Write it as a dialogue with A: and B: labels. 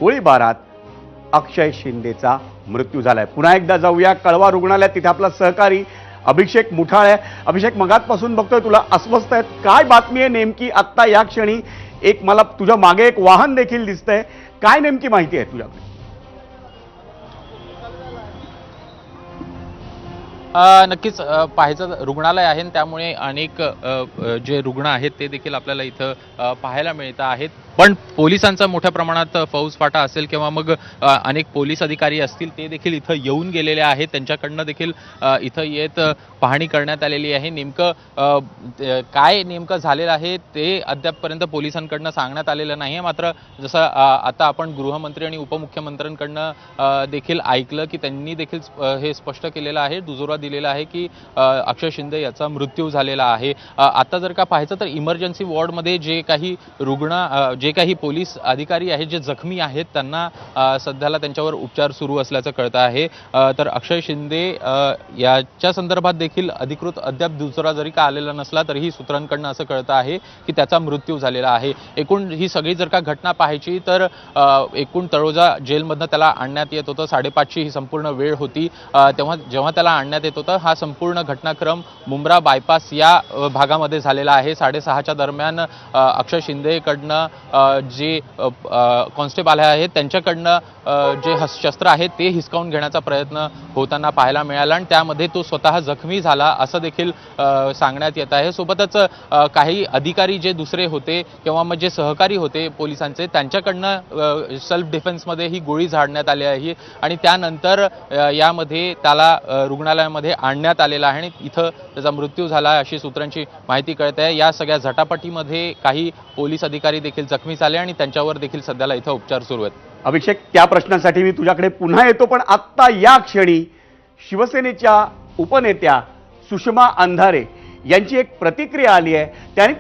A: गोळीबारात अक्षय शिंदेचा मृत्यू झालाय। पुन्हा एकदा जाऊया कळवा रुग्णालयात, तिथे आपला सहकारी अभिषेक मुठाळे। अभिषेक, मगातपासून बघतोय तुला अस्वस्थ आहेत, काय बातमी आहे नेमकी आत्ता या क्षणी? एक मला तुझ्या मागे एक वाहन देखील दिसतंय, काय नेमकी माहिती आहे तुझ्याकडे?
B: नक्कीच पाहायचं रुग्णालय आहे, त्यामुळे अनेक जे रुग्ण आहेत ते देखील आपल्याला इथं पाहायला मिळत आहेत। पण पोलिसांचा मोठ्या प्रमाणात फौजफाटा असेल किंवा मग अनेक पोलीस अधिकारी असतील ते देखील इथं येऊन गेलेले आहेत। त्यांच्याकडनं देखील इथं येत पाहणी करण्यात आलेली आहे। नेमकं काय नेमकं झालेलं आहे ते अद्यापपर्यंत पोलिसांकडनं सांगण्यात आलेलं नाही आहे। मात्र जसं आता आपण गृहमंत्री आणि उपमुख्यमंत्र्यांकडनं देखील ऐकलं की त्यांनी देखील हे स्पष्ट केलेलं आहे, दुजोरा दिलेला आहे की अक्षय शिंदे याचा मृत्यू झालेला आहे। आता जर का पाहायचं तर इमर्जन्सी वॉर्डमध्ये जे काही रुग्ण जे काही पोलीस अधिकारी आहेत जे जखमी आहेत त्यांना सध्याला त्यांच्यावर उपचार सुरू असल्याचं कळतं आहे। तर अक्षय शिंदे याच्या संदर्भात देखील अधिकृत अद्याप दुसरा जरी का आलेला नसला तरीही सूत्रांकडनं असं कळतं आहे की त्याचा मृत्यू झालेला आहे। एकूण ही सगळी जर का घटना पाहायची तर एकूण तळोजा जेलमधनं त्याला आणण्यात येत होतं, 5:30ची ही संपूर्ण वेळ होती। जेव्हा त्याला आणण्यात येत होतं हा संपूर्ण घटनाक्रम मुंब्रा बायपास या भागामध्ये झालेला आहे। 6:30च्या दरम्यान अक्षय शिंदेकडनं जे कॉन्स्टेबल आहेत त्यांच्याकडनं जे शस्त्र आहेत ते हिसकावून घेण्याचा प्रयत्न होताना पाहायला मिळाला आणि त्यामध्ये तो स्वतः जखमी झाला असं देखील सांगण्यात येत आहे। सोबतच काही अधिकारी जे दुसरे होते किंवा मग जे सहकारी होते पोलिसांचे त्यांच्याकडनं सेल्फ डिफेन्समध्ये ही गोळी झाडण्यात आली आहे आणि त्यानंतर यामध्ये त्याला रुग्णालयामध्ये आणण्यात आलेला आहे आणि इथं त्याचा मृत्यू झाला अशी सूत्रांची माहिती कळत आहे। या सगळ्या झटापटीमध्ये काही पोलीस अधिकारी देखील जखमी झाले आणि त्यांच्यावर देखील सध्याला इथं उपचार सुरू आहेत।
A: अभिषेक, त्या प्रश्नासाठी मी तुझ्याकडे पुन्हा येतो, पण आत्ता या क्षणी शिवसेनेच्या उपनेत्या सुषमा अंधारे यांची एक प्रतिक्रिया आली आहे। त्यांनी